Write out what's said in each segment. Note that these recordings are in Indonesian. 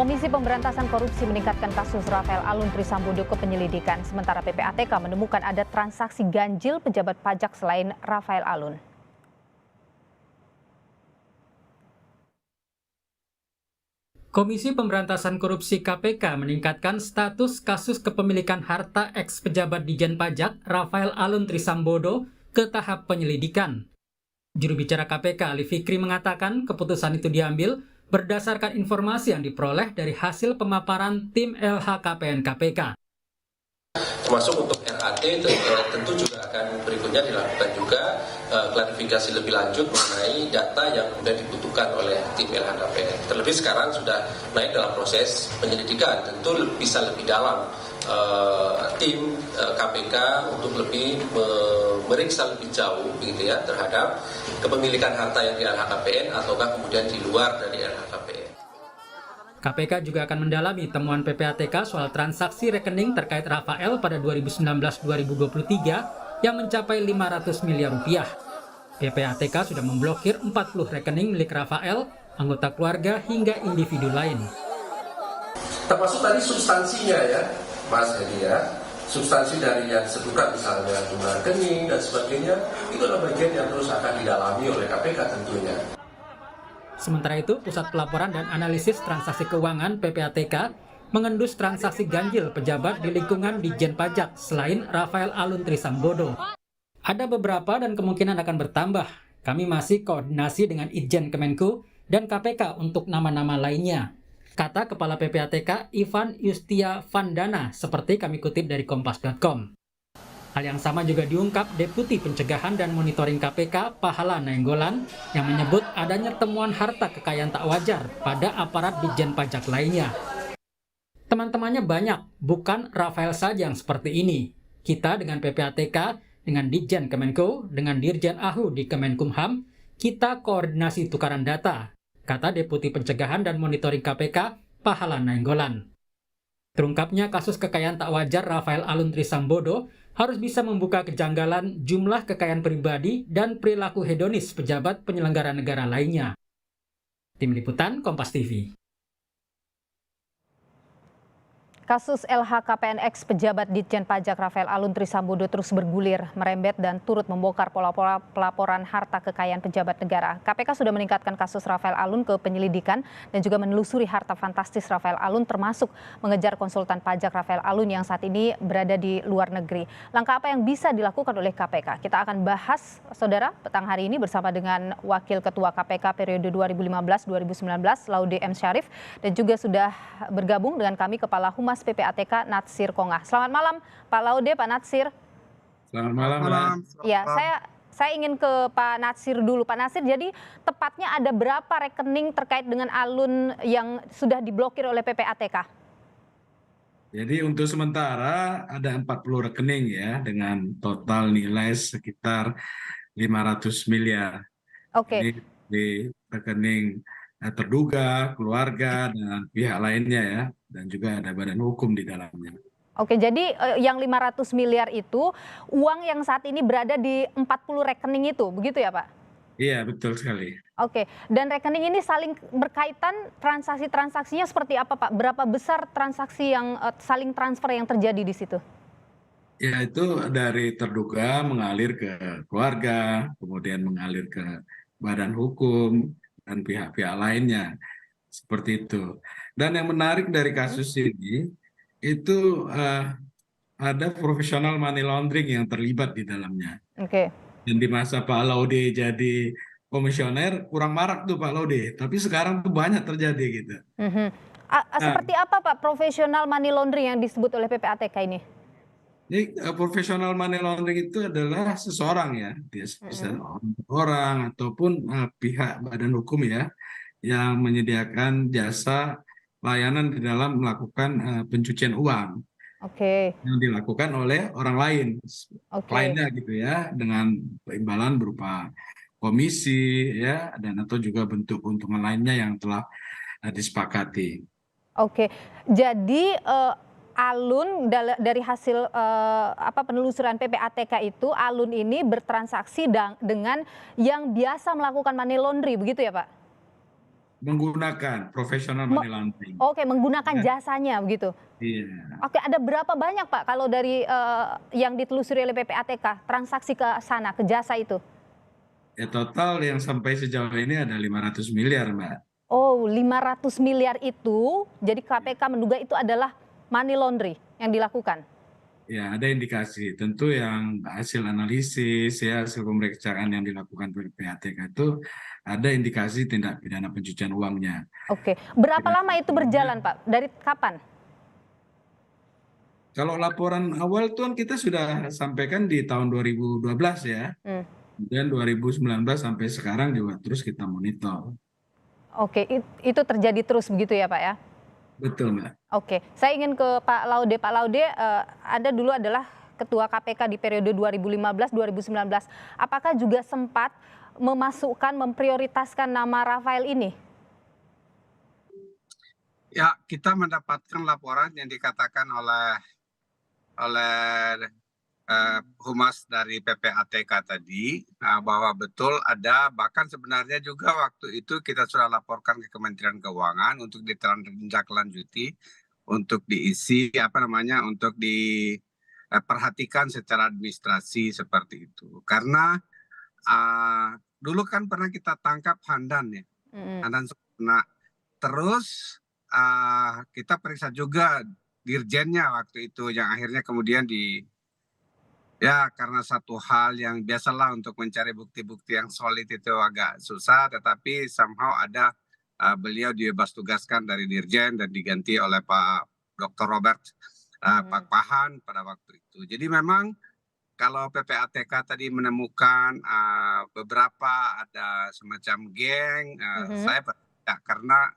Komisi Pemberantasan Korupsi meningkatkan kasus Rafael Alun Trisambodo ke penyelidikan, sementara PPATK menemukan ada transaksi ganjil pejabat pajak selain Rafael Alun. Komisi Pemberantasan Korupsi KPK meningkatkan status kasus kepemilikan harta eks pejabat Dijen Pajak Rafael Alun Trisambodo ke tahap penyelidikan. Juru bicara KPK Ali Fikri mengatakan keputusan itu diambil berdasarkan informasi yang diperoleh dari hasil pemaparan tim LHKPN KPK. Termasuk untuk RAT tentu juga akan berikutnya dilakukan juga klarifikasi lebih lanjut mengenai data yang kemudian dibutuhkan oleh tim LHKPN. Terlebih sekarang sudah naik dalam proses penyelidikan, tentu bisa lebih dalam tim KPK untuk lebih memeriksa lebih jauh gitu ya terhadap kepemilikan harta yang di LHKPN ataukah kemudian di luar dari LHKPN. KPK juga akan mendalami temuan PPATK soal transaksi rekening terkait Rafael pada 2019-2023 yang mencapai 500 miliar rupiah. PPATK sudah memblokir 40 rekening milik Rafael, anggota keluarga hingga individu lain. Termasuk tadi substansinya ya, Mas Hedi ya. Substansi dari yang disebutkan misalnya jumlah rekening dan sebagainya, itu adalah bagian yang terus akan didalami oleh KPK tentunya. Sementara itu, Pusat Pelaporan dan Analisis Transaksi Keuangan PPATK mengendus transaksi ganjil pejabat di lingkungan Dijen Pajak selain Rafael Alun Trisambodo. Ada beberapa dan kemungkinan akan bertambah. Kami masih koordinasi dengan Itjen Kemenku dan KPK untuk nama-nama lainnya, kata Kepala PPATK Ivan Yustia Vandana seperti kami kutip dari Kompas.com. Hal yang sama juga diungkap Deputi Pencegahan dan Monitoring KPK Pahala Nainggolan yang menyebut adanya temuan harta kekayaan tak wajar pada aparat Dijen Pajak lainnya. Teman-temannya banyak, bukan Rafael saja yang seperti ini. Kita dengan PPATK, dengan Ditjen Kemenko, dengan Dirjen AHU di Kemenkumham, kita koordinasi tukaran data, kata Deputi Pencegahan dan Monitoring KPK Pahala Nainggolan. Terungkapnya kasus kekayaan tak wajar Rafael Alun Trisambodo harus bisa membuka kejanggalan jumlah kekayaan pribadi dan perilaku hedonis pejabat penyelenggara negara lainnya. Tim Liputan Kompas TV. Kasus LHKPN ex pejabat Ditjen Pajak Rafael Alun Trisambodo terus bergulir, merembet dan turut membongkar pola-pola pelaporan harta kekayaan pejabat negara. KPK sudah meningkatkan kasus Rafael Alun ke penyelidikan dan juga menelusuri harta fantastis Rafael Alun termasuk mengejar konsultan pajak Rafael Alun yang saat ini berada di luar negeri. Langkah apa yang bisa dilakukan oleh KPK? Kita akan bahas, Saudara, petang hari ini bersama dengan Wakil Ketua KPK periode 2015-2019, Laude M. Syarif, dan juga sudah bergabung dengan kami Kepala Humas PPATK Natsir Kongah. Selamat malam Pak Laude, Pak Natsir. Selamat malam. Ya, saya ingin ke Pak Natsir dulu. Pak Natsir, jadi tepatnya ada berapa rekening terkait dengan Alun yang sudah diblokir oleh PPATK? Jadi untuk sementara ada 40 rekening ya dengan total nilai sekitar 500 miliar. Oke. Ini di rekening terduga, keluarga, dan pihak lainnya ya. Dan juga ada badan hukum di dalamnya. Oke, jadi yang 500 miliar itu uang yang saat ini berada di 40 rekening itu, begitu ya Pak? Iya, betul sekali. Oke, dan rekening ini saling berkaitan, transaksinya seperti apa Pak? Berapa besar transaksi yang saling transfer yang terjadi di situ? Ya, itu dari terduga mengalir ke keluarga, kemudian mengalir ke badan hukum, dan pihak-pihak lainnya. Seperti itu. Dan yang menarik dari kasus ini, itu ada profesional money laundering yang terlibat di dalamnya. Oke. Dan di masa Pak Laude jadi komisioner, kurang marak tuh Pak Laude. Tapi sekarang tuh banyak terjadi gitu. Seperti apa Pak profesional money laundering yang disebut oleh PPATK ini? Jadi profesional money laundering itu adalah seseorang ya, dia bisa orang ataupun pihak badan hukum ya, yang menyediakan jasa layanan di dalam melakukan pencucian uang. Oke. Yang dilakukan oleh orang lain, lainnya gitu ya, dengan imbalan berupa komisi ya, dan atau juga bentuk keuntungan lainnya yang telah disepakati. Oke, jadi Alun dari hasil penelusuran PPATK itu, Alun ini bertransaksi dengan yang biasa melakukan money laundry, begitu ya Pak? Menggunakan profesional money laundering. Oke, menggunakan Ya, jasanya begitu. iya. Oke, ada berapa banyak Pak kalau dari yang ditelusuri oleh PPATK transaksi ke sana, ke jasa itu? Ya total yang sampai sejauh ini ada 500 miliar, Mbak. Oh, 500 miliar itu, jadi KPK menduga itu adalah money laundry yang dilakukan? Ya, ada indikasi. Tentu yang hasil analisis, ya, hasil pemeriksaan yang dilakukan PPATK itu ada indikasi tindak pidana pencucian uangnya. Oke, berapa Ya, lama itu berjalan Pak? Dari kapan? kalau laporan awal tuh kan kita sudah sampaikan di tahun 2012 ya. Hmm. Kemudian 2019 sampai sekarang juga terus kita monitor. Oke, itu terjadi terus begitu ya Pak ya? Betul, Mbak. Oke, saya ingin ke Pak Laude. Pak Laude, Anda dulu adalah Ketua KPK di periode 2015-2019. Apakah juga sempat memasukkan, memprioritaskan nama Rafael ini? Ya, kita mendapatkan laporan yang dikatakan oleh Humas dari PPATK tadi, bahwa betul ada, bahkan sebenarnya juga waktu itu kita sudah laporkan ke Kementerian Keuangan untuk ditindaklanjuti, untuk diisi untuk diperhatikan secara administrasi seperti itu. Karena dulu kan pernah kita tangkap Handan ya, Handan Sukna. Terus kita periksa juga dirjennya waktu itu, yang akhirnya kemudian ya karena satu hal yang biasalah untuk mencari bukti-bukti yang solid itu agak susah, tetapi somehow ada beliau dibebas tugaskan dari dirjen dan diganti oleh Pak Dr. Robert Pak Pahan pada waktu itu. Jadi memang kalau PPATK tadi menemukan beberapa ada semacam geng, saya percaya karena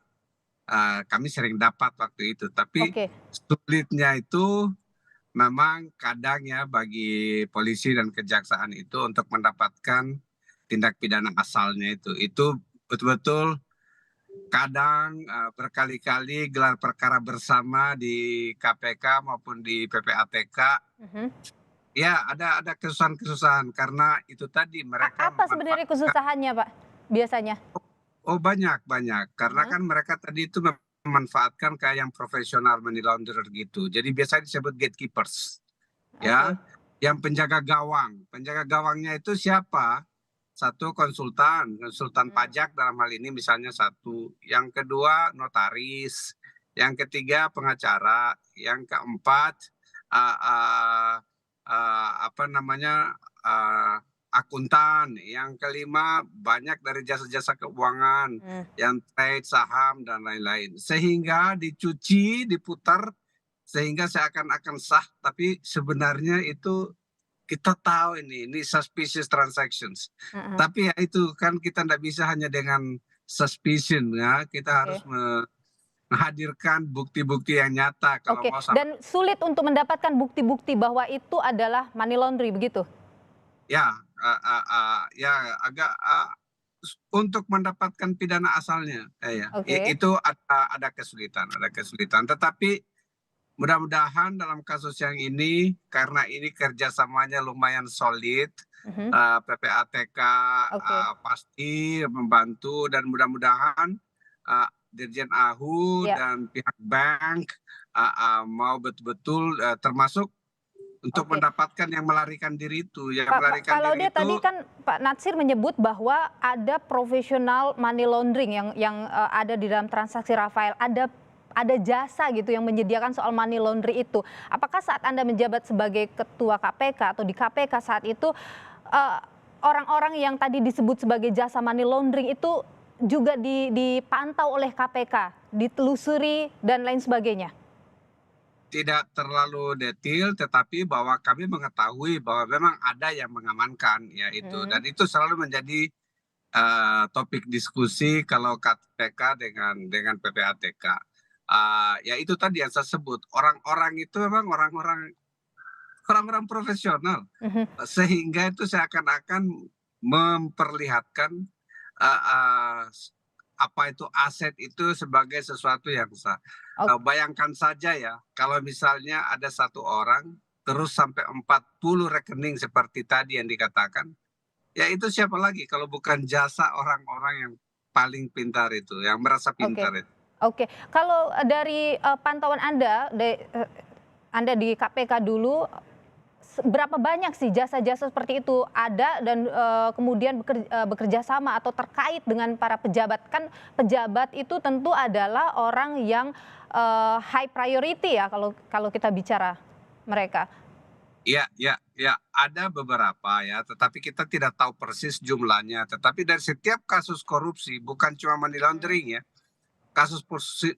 kami sering dapat waktu itu. Tapi sulitnya itu memang kadang ya bagi polisi dan kejaksaan itu untuk mendapatkan tindak pidana asalnya itu betul-betul kadang berkali-kali gelar perkara bersama di KPK maupun di PPATK. Ya, ada kesusahan-kesusahan karena itu tadi mereka apa sebenarnya kesusahannya Pak biasanya? Oh, banyak. Karena kan mereka tadi itu memanfaatkan kayak yang profesional money launderer gitu. Jadi biasanya disebut gatekeepers. Ya, yang penjaga gawang. Penjaga gawangnya itu siapa? Satu konsultan pajak dalam hal ini misalnya satu. Yang kedua notaris. Yang ketiga pengacara. Yang keempat akuntan, yang kelima banyak dari jasa-jasa keuangan, yang trade, saham dan lain-lain. Sehingga dicuci, diputar, sehingga seakan-akan sah, tapi sebenarnya itu kita tahu ini suspicious transactions. Tapi ya itu kan kita tidak bisa hanya dengan suspicion ya, kita harus menghadirkan bukti-bukti yang nyata kalau mau sampai. Dan sulit untuk mendapatkan bukti-bukti bahwa itu adalah money laundry begitu? Ya, agak untuk mendapatkan pidana asalnya, itu ada kesulitan. Tetapi mudah-mudahan dalam kasus yang ini, karena ini kerjasamanya lumayan solid, PPATK pasti membantu dan mudah-mudahan Dirjen AHU dan pihak bank mau betul-betul termasuk untuk mendapatkan yang melarikan diri itu. Kalau dia tadi kan Pak Natsir menyebut bahwa ada profesional money laundering yang ada di dalam transaksi Rafael, ada jasa gitu yang menyediakan soal money laundry itu. Apakah saat Anda menjabat sebagai ketua KPK atau di KPK saat itu orang-orang yang tadi disebut sebagai jasa money laundering itu juga dipantau oleh KPK, ditelusuri dan lain sebagainya? Tidak terlalu detail, tetapi bahwa kami mengetahui bahwa memang ada yang mengamankan ya itu, dan itu selalu menjadi topik diskusi kalau KPK dengan PPATK. Ya itu tadi yang saya sebut, orang-orang itu memang orang-orang profesional, sehingga itu seakan-akan memperlihatkan apa itu aset itu sebagai sesuatu yang sah. Bayangkan saja ya, kalau misalnya ada satu orang terus sampai 40 rekening seperti tadi yang dikatakan, ya itu siapa lagi kalau bukan jasa orang-orang yang paling pintar itu, yang merasa pintar itu. Oke. Kalau dari pantauan Anda, Anda di KPK dulu, berapa banyak sih jasa-jasa seperti itu ada dan kemudian bekerja sama atau terkait dengan para pejabat? Kan pejabat itu tentu adalah orang yang high priority ya kalau kita bicara mereka. Iya, iya, iya, ada beberapa ya, tetapi kita tidak tahu persis jumlahnya. Tetapi dari setiap kasus korupsi, bukan cuma money laundering ya, kasus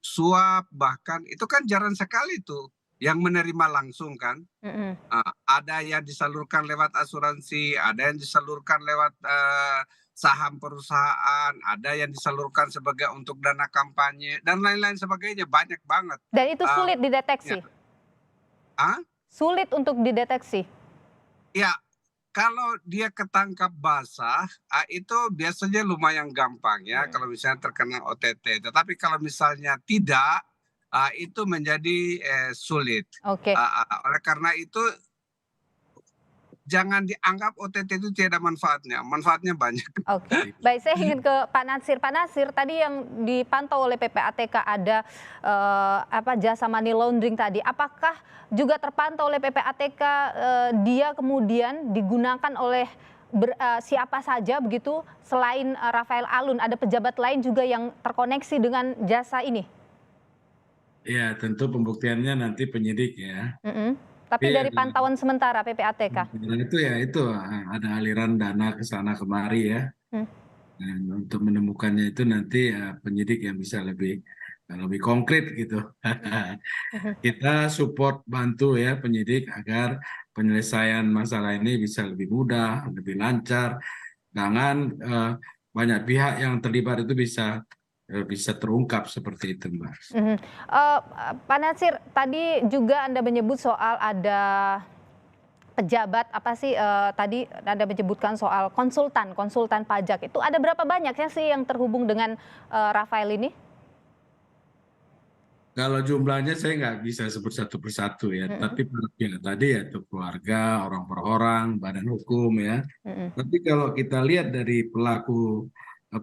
suap bahkan itu kan jarang sekali tuh yang menerima langsung kan. Ada yang disalurkan lewat asuransi, ada yang disalurkan lewat saham perusahaan, ada yang disalurkan sebagai untuk dana kampanye dan lain-lain sebagainya, banyak banget. Dan itu sulit dideteksi. Sulit untuk dideteksi. Ya, kalau dia ketangkap basah, itu biasanya lumayan gampang ya kalau misalnya terkena OTT. Tetapi kalau misalnya tidak, itu menjadi sulit. Oleh karena itu jangan dianggap OTT itu tidak ada manfaatnya banyak. Baik, saya ingin ke Pak Natsir. Pak Natsir, tadi yang dipantau oleh PPATK ada jasa money laundering tadi. Apakah juga terpantau oleh PPATK dia kemudian digunakan oleh siapa saja begitu selain Rafael Alun? Ada pejabat lain juga yang terkoneksi dengan jasa ini? Ya, tentu pembuktiannya nanti penyidik ya. Tapi dari pantauan sementara PPATK? Itu ya itu ada aliran dana ke sana kemari ya. Dan untuk menemukannya itu nanti penyidik yang bisa lebih konkret gitu. Kita support bantu ya penyidik agar penyelesaian masalah ini bisa lebih mudah, lebih lancar. Jangan banyak pihak yang terlibat itu bisa terungkap seperti itu, Mbak. Pak Natsir, tadi juga Anda menyebut soal ada pejabat tadi Anda menyebutkan soal konsultan pajak. Itu ada berapa banyak sih yang terhubung dengan Rafael ini? Kalau jumlahnya saya nggak bisa sebut satu persatu ya, tapi tadi ya itu keluarga, orang per orang, badan hukum ya. Tapi kalau kita lihat dari pelaku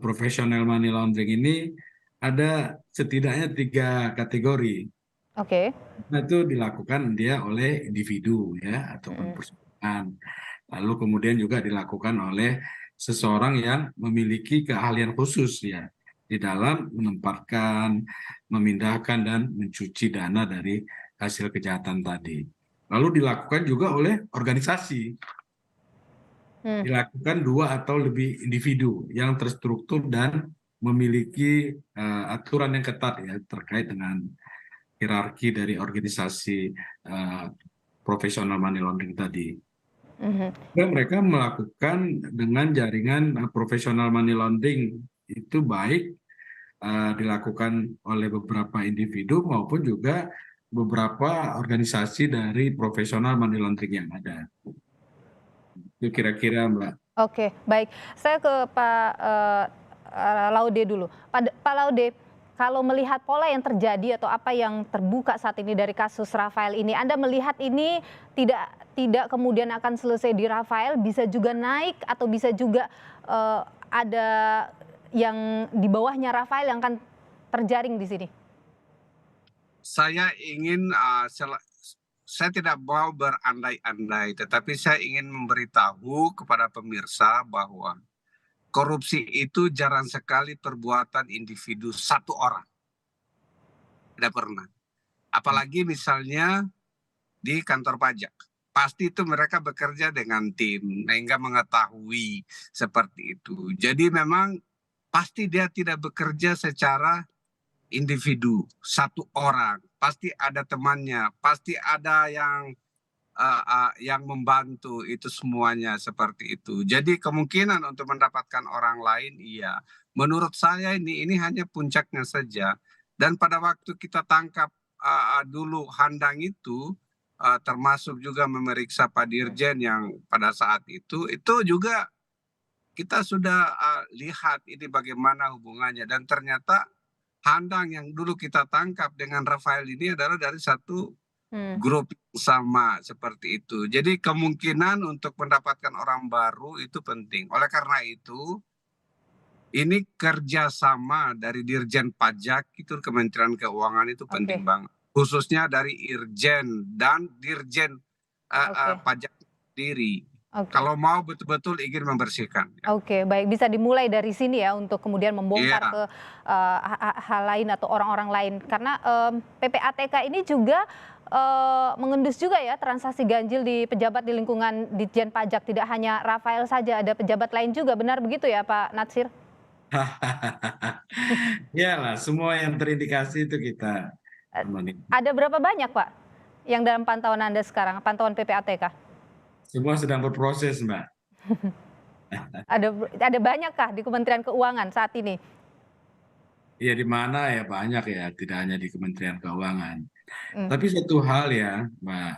profesional money laundering ini ada setidaknya 3 kategori. Nah, itu dilakukan dia oleh individu ya ataupun perusahaan. Lalu kemudian juga dilakukan oleh seseorang yang memiliki keahlian khusus ya di dalam menempatkan, memindahkan dan mencuci dana dari hasil kejahatan tadi. Lalu dilakukan juga oleh organisasi. Dilakukan 2 atau lebih individu yang terstruktur dan memiliki aturan yang ketat ya terkait dengan hierarki dari organisasi profesional money laundering tadi. Mereka melakukan dengan jaringan profesional money laundering itu baik dilakukan oleh beberapa individu maupun juga beberapa organisasi dari profesional money laundering yang ada. Itu kira-kira, Mbak. Oke, baik. Saya ke Pak Laude dulu. Pak Laude, kalau melihat pola yang terjadi atau apa yang terbuka saat ini dari kasus Rafael ini, Anda melihat ini tidak kemudian akan selesai di Rafael, bisa juga naik atau bisa juga ada yang di bawahnya Rafael yang akan terjaring di sini? Saya tidak mau berandai-andai, tetapi saya ingin memberitahu kepada pemirsa bahwa korupsi itu jarang sekali perbuatan individu satu orang. Tidak pernah. Apalagi misalnya di kantor pajak. Pasti itu mereka bekerja dengan tim, sehingga mengetahui seperti itu. Jadi memang pasti dia tidak bekerja secara individu, satu orang. Pasti ada temannya, pasti ada yang membantu itu semuanya seperti itu. Jadi kemungkinan untuk mendapatkan orang lain, iya. Menurut saya ini hanya puncaknya saja. Dan pada waktu kita tangkap dulu Handang itu, termasuk juga memeriksa Pak Dirjen yang pada saat itu juga kita sudah lihat ini bagaimana hubungannya. Dan ternyata Handang yang dulu kita tangkap dengan Rafael ini adalah dari satu grup sama seperti itu. Jadi kemungkinan untuk mendapatkan orang baru itu penting. Oleh karena itu ini kerjasama dari Dirjen Pajak itu Kementerian Keuangan itu penting banget. Khususnya dari Irjen dan Dirjen Pajak sendiri. Kalau mau betul-betul ingin membersihkan. Oke, baik, bisa dimulai dari sini ya untuk kemudian membongkar ke hal lain atau orang-orang lain. Karena PPATK ini juga mengendus juga ya transaksi ganjil di pejabat di lingkungan Ditjen Pajak. Tidak hanya Rafael saja, ada pejabat lain juga. Benar begitu ya Pak Natsir? Iyalah, semua yang terindikasi itu kita monitor. Ada berapa banyak Pak yang dalam pantauan Anda sekarang, pantauan PPATK? Semua sedang berproses, Mbak. Ada banyakkah di Kementerian Keuangan saat ini? Ya di mana ya banyak ya, tidak hanya di Kementerian Keuangan. Tapi satu hal ya, Mbak,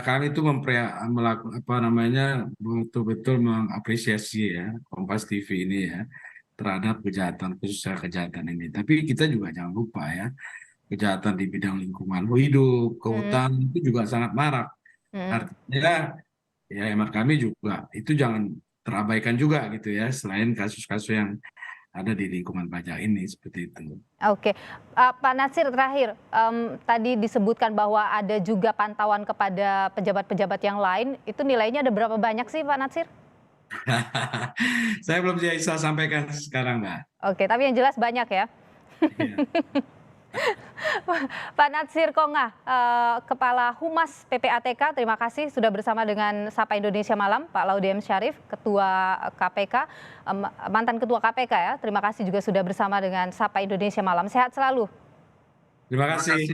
kami itu betul-betul mengapresiasi ya Kompas TV ini ya terhadap kejahatan, khususnya kejahatan ini. Tapi kita juga jangan lupa ya, kejahatan di bidang lingkungan hidup, kehutanan itu juga sangat marak. Artinya ya hemat kami juga itu jangan terabaikan juga gitu ya, selain kasus-kasus yang ada di lingkungan pajak ini seperti itu. Oke, Pak Natsir terakhir, tadi disebutkan bahwa ada juga pantauan kepada pejabat-pejabat yang lain, itu nilainya ada berapa banyak sih Pak Natsir? Saya belum bisa sampaikan sekarang, Mbak. Oke, tapi yang jelas banyak ya. Iya. Pak Natsir Konga, Kepala Humas PPATK, terima kasih sudah bersama dengan Sapa Indonesia Malam, Pak Laude M. Syarif, Ketua KPK, mantan Ketua KPK ya, terima kasih juga sudah bersama dengan Sapa Indonesia Malam. Sehat selalu. Terima kasih.